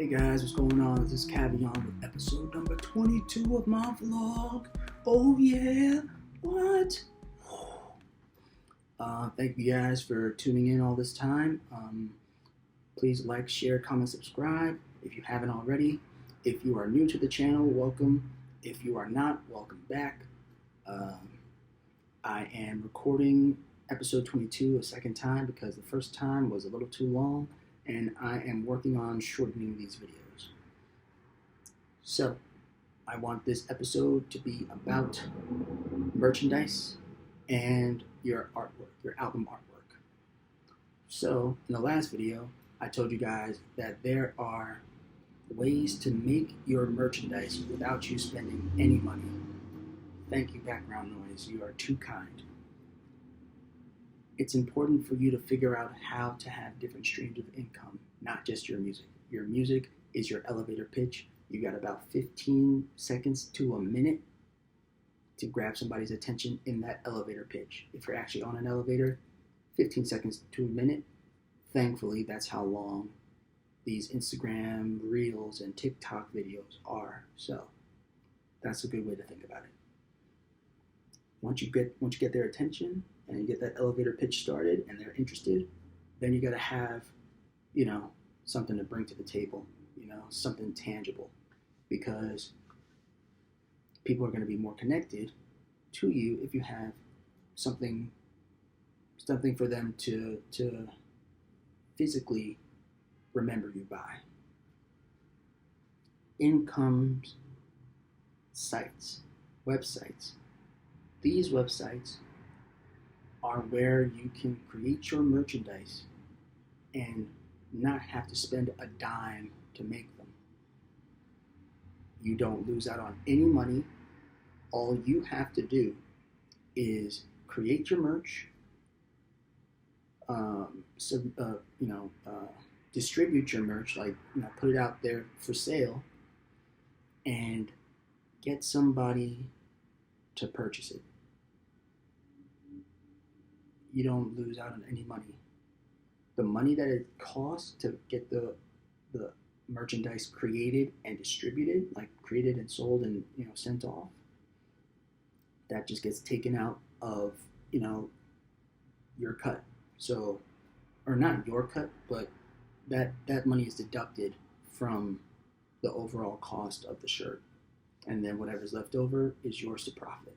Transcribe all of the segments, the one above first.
Hey guys, what's going on? This is Cavion with episode number 22 of my vlog. Oh yeah, what? Thank you guys for tuning in all this time. Please like, share, comment, subscribe if you haven't already. If you are new to the channel, welcome. If you are not, welcome back. I am recording episode 22 a second time because the first time was a little too long, and I am working on shortening these videos. So, I want this episode to be about merchandise and your artwork, your album artwork. So, in the last video, I told you guys that there are ways to make your merchandise without you spending any money. Thank you, background noise. You are too kind. It's important for you to figure out how to have different streams of income, not just your music. Your music is your elevator pitch. You got about 15 seconds to a minute to grab somebody's attention in that elevator pitch. If you're actually on an elevator, 15 seconds to a minute. Thankfully, that's how long these Instagram Reels and TikTok videos are. So that's a good way to think about it. Once you get their attention and you get that elevator pitch started and they're interested, then you got to have, something to bring to the table, something tangible, because people are going to be more connected to you if you have something for them to physically remember you by. In comes sites, websites. These websites are where you can create your merchandise and not have to spend a dime to make them. You don't lose out on any money. All you have to do is create your merch, distribute your merch, put it out there for sale, and get somebody to purchase it. You don't lose out on any money. The money that it costs to get the merchandise created and distributed, like created and sold and sent off, that just gets taken out of your cut. So, or not your cut, but that money is deducted from the overall cost of the shirt, and then whatever's left over is yours to profit.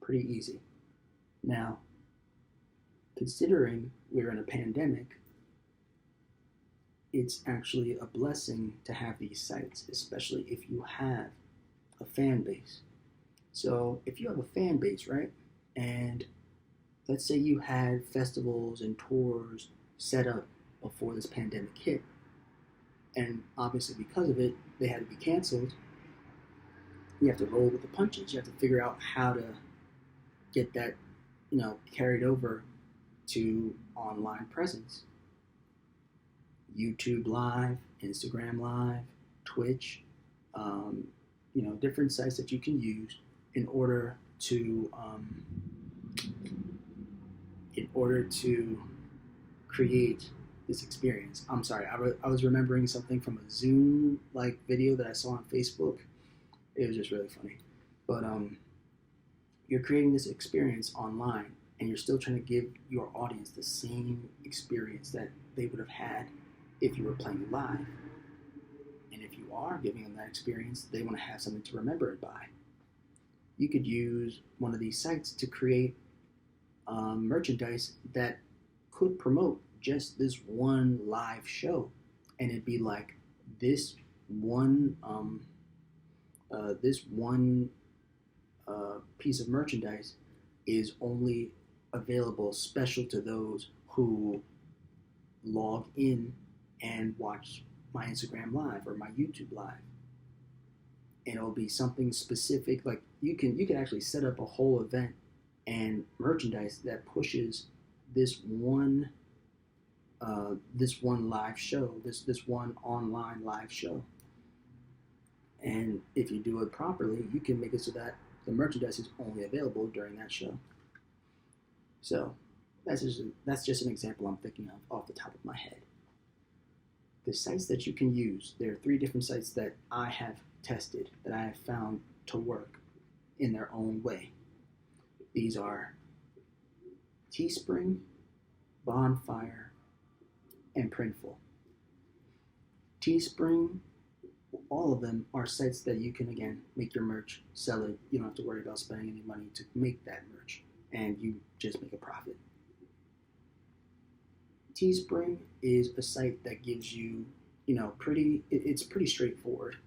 Pretty easy. Now, considering we're in a pandemic, it's actually a blessing to have these sites, especially if you have a fan base. So if you have a fan base, right, and let's say you had festivals and tours set up before this pandemic hit, and obviously because of it, they had to be canceled, you have to roll with the punches. You have to figure out how to get that, carried over to online presence. YouTube Live, Instagram Live, Twitch, different sites that you can use in order to create this experience. I'm sorry, I was remembering something from a Zoom video that I saw on Facebook. It was just really funny. But you're creating this experience online, and you're still trying to give your audience the same experience that they would have had if you were playing live. And if you are giving them that experience, they want to have something to remember it by. You could use one of these sites to create merchandise that could promote just this one live show, and it'd be like this one piece of merchandise is only available special to those who log in and watch my Instagram Live or my YouTube Live. And it'll be something specific. Like you can actually set up a whole event and merchandise that pushes this one live show, this one online live show. And if you do it properly, you can make it so that the merchandise is only available during that show. So that's just an example I'm thinking of off the top of my head. The sites that you can use, there are 3 different sites that I have tested that I have found to work in their own way. These are Teespring, Bonfire, and Printful. Teespring, all of them are sites that you can, again, make your merch, sell it. You don't have to worry about spending any money to make that merch, and you just make a profit. Teespring is a site that gives you, it's pretty straightforward.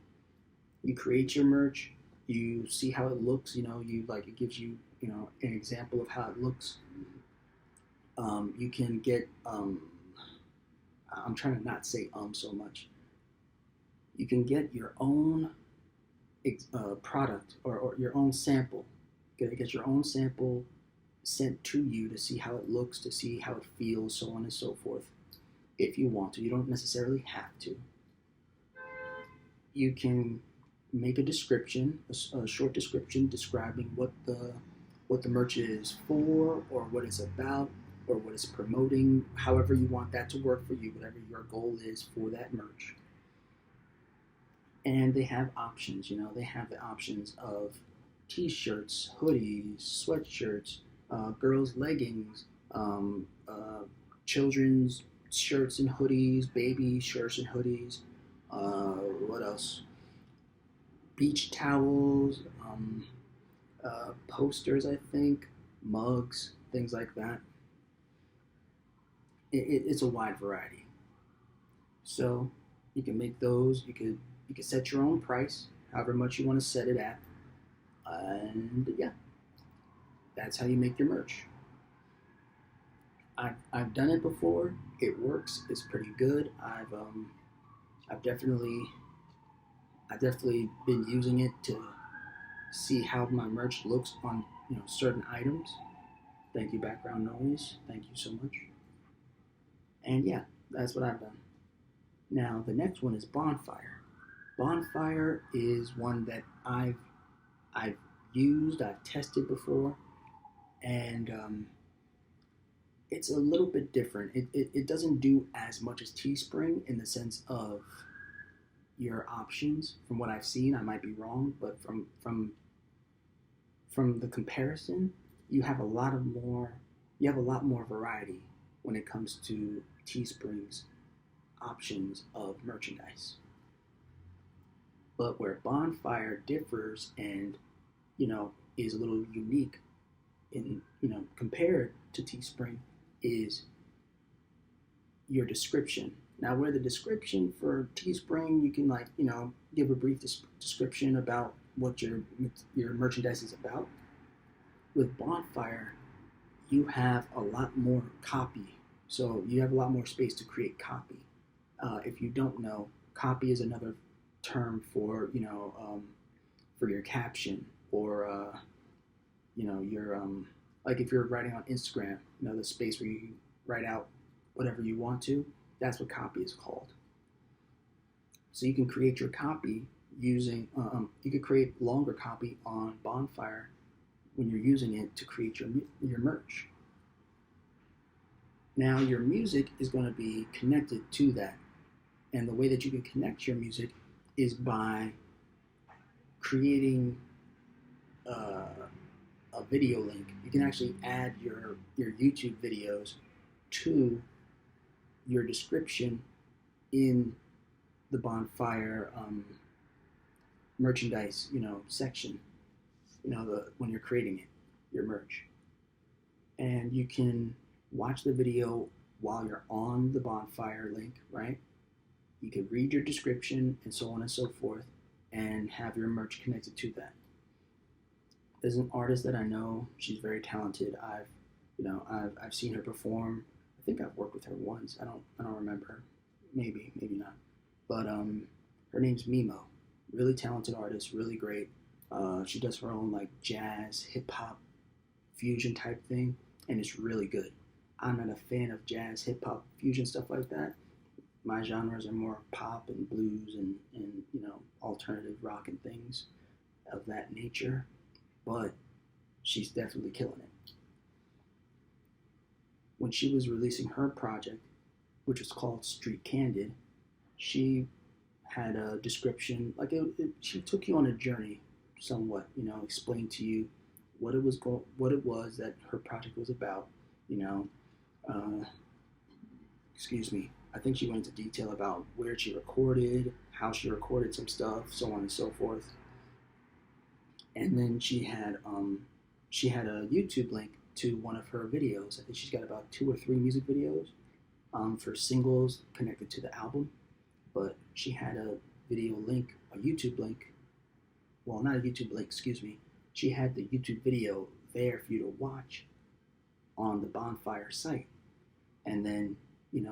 You create your merch, you see how it looks, it gives you, an example of how it looks. You can get, I'm trying to not say so much. You can get your own product or your own sample. Get your own sample sent to you to see how it looks, to see how it feels, so on and so forth. If you want to, you don't necessarily have to. You can make a description, a short description describing what the merch is for, or what it's about, or what it's promoting. However you want that to work for you, whatever your goal is for that merch. And they have options. They have the options of t-shirts, hoodies, sweatshirts, girls' leggings, children's shirts and hoodies, baby shirts and hoodies. What else? Beach towels, posters, I think, mugs, things like that. It's a wide variety. So you can make those. You could set your own price, however much you want to set it at, and yeah, that's how you make your merch. I've done it before. It works. It's pretty good. I've definitely been using it to see how my merch looks on certain items. Thank you, background noise. Thank you so much. And yeah, that's what I've done. Now the next one is Bonfire. Bonfire is one that I've used, I've tested before, and it's a little bit different. It doesn't do as much as Teespring in the sense of your options. From what I've seen, I might be wrong, but from the comparison, you have a lot more variety when it comes to Teespring's options of merchandise. But where Bonfire differs and is a little unique in compared to Teespring is your description. Now, where the description for Teespring, you can give a brief description about what your merchandise is about. With Bonfire, you have a lot more copy, so you have a lot more space to create copy. If you don't know, copy is another term for for your caption, or your like if you're writing on Instagram, the space where you write out whatever you want to. That's what copy is called. So you can create your copy using. You could create longer copy on Bonfire when you're using it to create your merch. Now your music is going to be connected to that, and the way that you can connect your music is by creating a video link. You can actually add your YouTube videos to your description in the Bonfire merchandise, section. When you're creating it, your merch, and you can watch the video while you're on the Bonfire link, right? You can read your description and so on and so forth, and have your merch connected to that. There's an artist that I know. She's very talented. I've seen her perform. I think I've worked with her once. I don't remember. Maybe not. But her name's Mimo. Really talented artist. Really great. She does her own jazz, hip hop, fusion type thing, and it's really good. I'm not a fan of jazz, hip hop, fusion stuff like that. My genres are more pop and blues and alternative rock and things of that nature. But she's definitely killing it. When she was releasing her project, which was called Street Candid, she had a description, like she took you on a journey, somewhat, explained to you what it was that her project was about, you know, uh, excuse me. I think she went into detail about where she recorded, how she recorded some stuff, so on and so forth. And then she had a YouTube link to one of her videos. I think she's got about 2 or 3 music videos for singles connected to the album. But she had a video link, a YouTube link. Well, not a YouTube link, excuse me. She had the YouTube video there for you to watch on the Bonfire site. And then,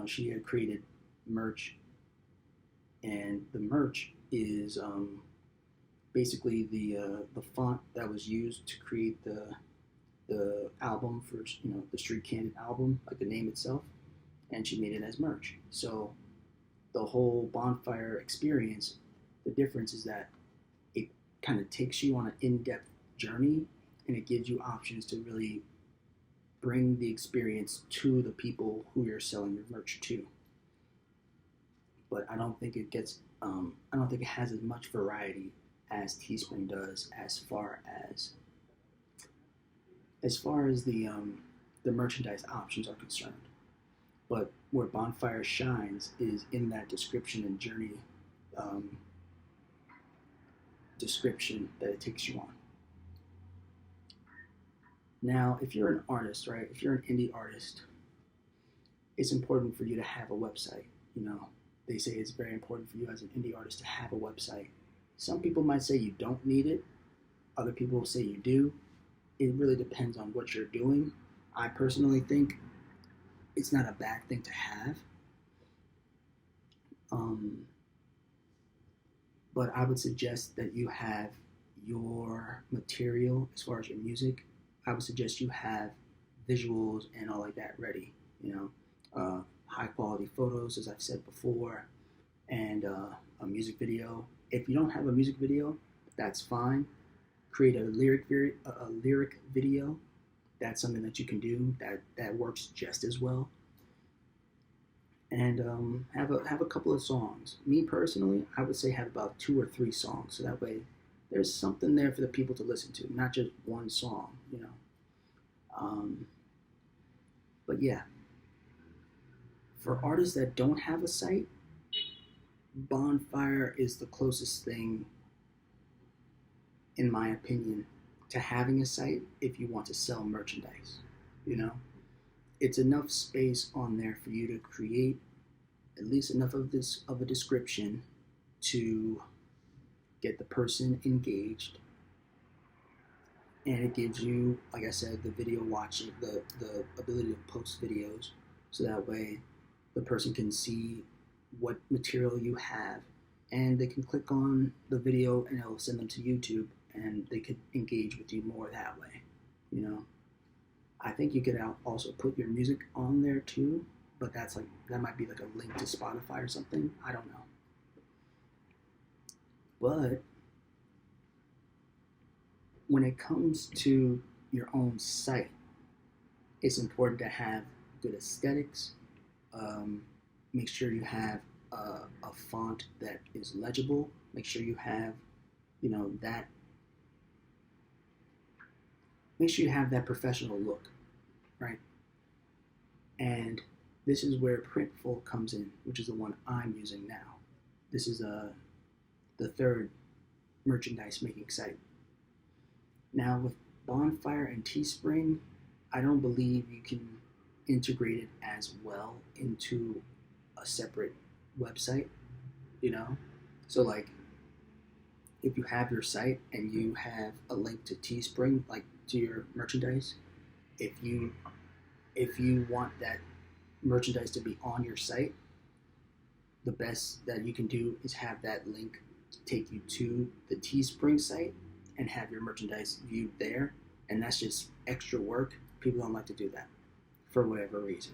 she had created merch, and the merch is basically the font that was used to create the album for the Street Candid album, like the name itself, and she made it as merch. So the whole Bonfire experience, the difference is that it kind of takes you on an in-depth journey, and it gives you options to really bring the experience to the people who you're selling your merch to. But I don't think I don't think it has as much variety as Teespring does as far as the merchandise options are concerned. But where Bonfire shines is in that description and journey um, description that it takes you on. Now, if you're an artist, right? If you're an indie artist, it's important for you to have a website. They say it's very important for you as an indie artist to have a website. Some people might say you don't need it. Other people will say you do. It really depends on what you're doing. I personally think it's not a bad thing to have. Um, but I would suggest that you have your material as far as your music. I would suggest you have visuals and all like that ready. High quality photos, as I've said before, and a music video. If you don't have a music video, that's fine. Create a lyric video. That's something that you can do that works just as well. And have a couple of songs. Me personally, I would say have about 2 or 3 songs, so that way there's something there for the people to listen to, not just one song. Um, but yeah, for artists that don't have a site, Bonfire is the closest thing, in my opinion, to having a site if you want to sell merchandise. You know, it's enough space on there for you to create at least enough of a description to get the person engaged, and it gives you, like I said, the video watching, the ability to post videos, so that way the person can see what material you have, and they can click on the video and it'll send them to YouTube, and they could engage with you more that way. I think you could also put your music on there too, but that might be like a link to Spotify or something. I don't know. But when it comes to your own site, it's important to have good aesthetics. Make sure you have a font that is legible. Make sure you have, that. Make sure you have that professional look, right? And this is where Printful comes in, which is the one I'm using now. This is the third merchandise making site. Now with Bonfire and Teespring, I don't believe you can integrate it as well into a separate website, So like, if you have your site and you have a link to Teespring, like to your merchandise, if you want that merchandise to be on your site, the best that you can do is have that link take you to the Teespring site and have your merchandise viewed there, and that's just extra work. People don't like to do that for whatever reason,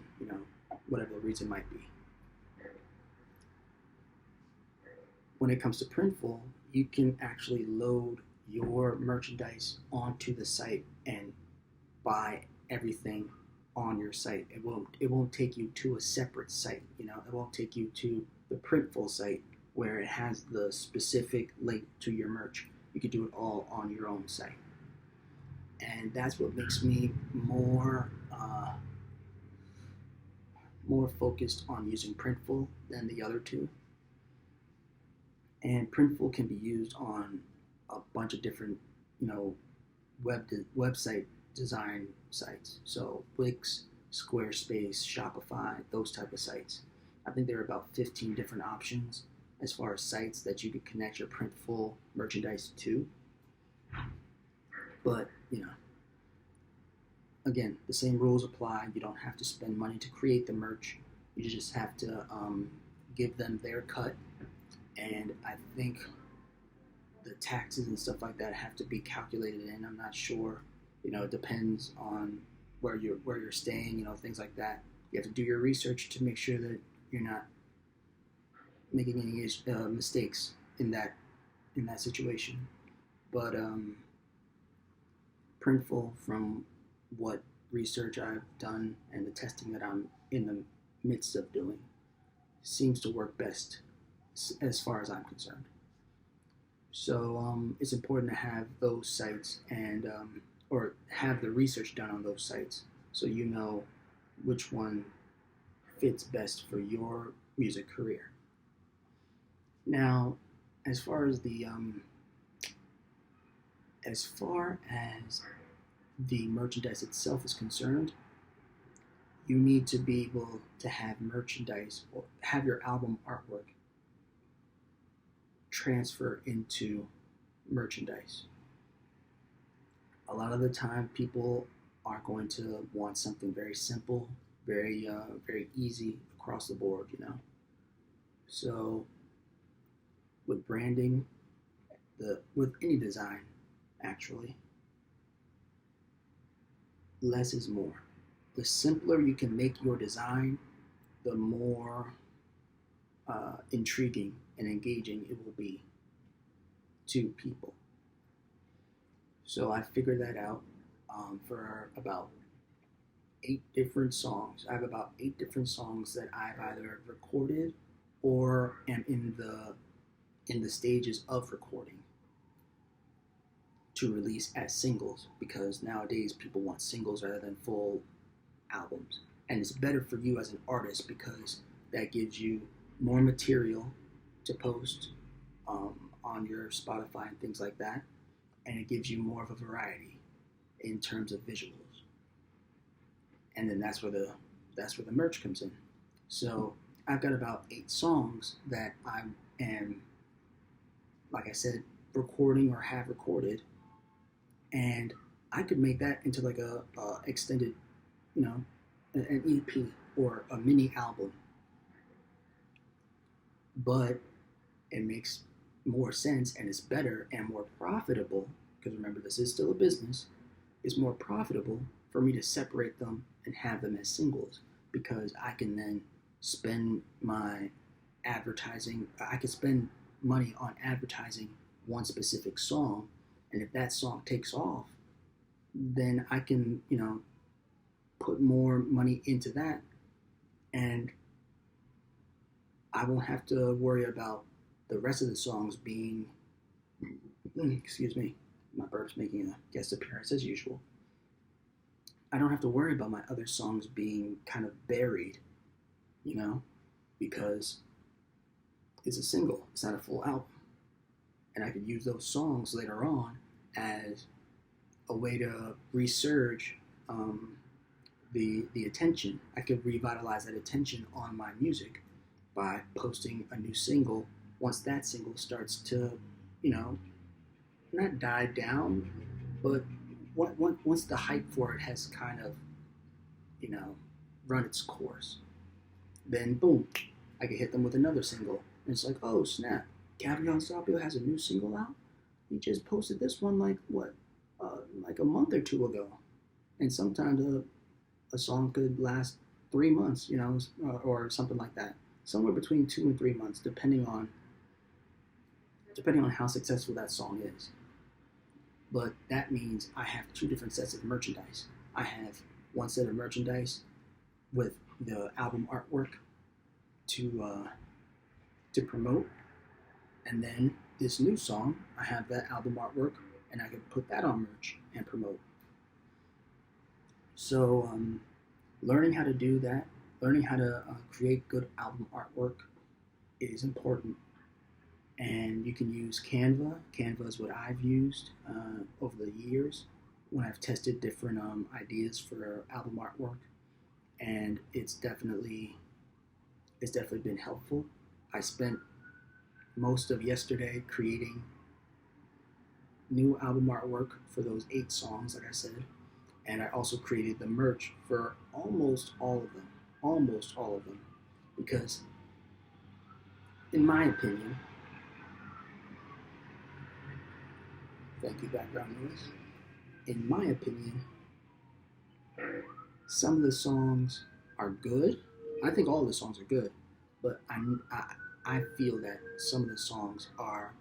whatever the reason might be. When it comes to Printful, you can actually load your merchandise onto the site and buy everything on your site. It won't take you to a separate site. It won't take you to the Printful site where it has the specific link to your merch. You could do it all on your own site. And that's what makes me more focused on using Printful than the other two. And Printful can be used on a bunch of different, website design sites. So Wix, Squarespace, Shopify, those type of sites. I think there are about 15 different options as far as sites that you can connect your Printful merchandise to. But, again, the same rules apply. You don't have to spend money to create the merch. You just have to give them their cut. And I think the taxes and stuff like that have to be calculated in. I'm not sure. It depends on where you're staying. Things like that. You have to do your research to make sure that you're not making any mistakes in that situation. But Printful, from what research I've done and the testing that I'm in the midst of doing, seems to work best as far as I'm concerned. So it's important to have those sites and or have the research done on those sites so you know which one fits best for your music career. Now, as far as the merchandise itself is concerned, you need to be able to have merchandise or have your album artwork transfer into merchandise. A lot of the time, people are going to want something very simple, very easy across the board. So with branding, with any design, actually, less is more. The simpler you can make your design, the more intriguing and engaging it will be to people. So I figured that out for about 8 different songs. I have about 8 different songs that I've either recorded or am in the stages of recording to release as singles, because nowadays people want singles rather than full albums. And it's better for you as an artist because that gives you more material to post on your Spotify and things like that, and it gives you more of a variety in terms of visuals. And then that's where the merch comes in. So I've got about 8 songs that I am, like I said, recording or have recorded, and I could make that into like a extended, an EP or a mini album. But it makes more sense and it's better and more profitable, because remember, this is still a business. It's more profitable for me to separate them and have them as singles, because I can then spend my advertising. I can spend money on advertising one specific song, and if that song takes off, then I can, put more money into that, and I won't have to worry about the rest of the songs being, excuse me, my burp's making a guest appearance as usual. I don't have to worry about my other songs being kind of buried, because it's a single, it's not a full album. And I could use those songs later on as a way to resurge the attention. I could revitalize that attention on my music by posting a new single once that single starts to, not die down, but once the hype for it has kind of, run its course, then boom, I can hit them with another single. And it's like, oh snap, Gabriel Sapio has a new single out? He just posted this one like a month or 2 ago. And sometimes a song could last 3 months, or something like that. Somewhere between 2 and 3 months, depending on how successful that song is. But that means I have 2 different sets of merchandise. I have one set of merchandise with the album artwork to to promote. And then this new song, I have that album artwork, and I can put that on merch and promote. So learning how to do that, learning how to create good album artwork is important. And you can use Canva. Canva is what I've used over the years when I've tested different ideas for album artwork, and it's definitely been helpful. I spent most of yesterday creating new album artwork for those 8 songs, like I said, and I also created the merch for almost all of them, because in my opinion, thank you, background noise. In my opinion, some of the songs are good. I think all the songs are good, but I feel that some of the songs are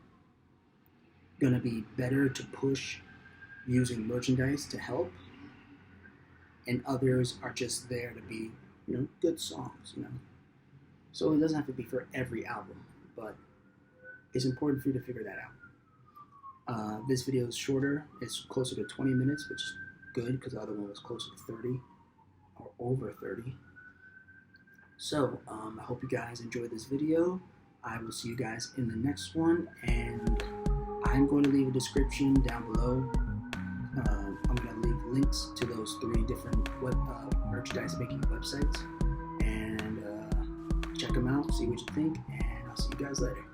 gonna be better to push using merchandise to help, and others are just there to be, good songs, So it doesn't have to be for every album, but it's important for you to figure that out. This video is shorter. It's closer to 20 minutes, which is good because the other one was closer to 30 or over 30. So I hope you guys enjoyed this video. I will see you guys in the next one, and I'm going to leave a description down below. I'm going to leave links to those 3 different merchandise making websites, and check them out, see what you think, and I'll see you guys later.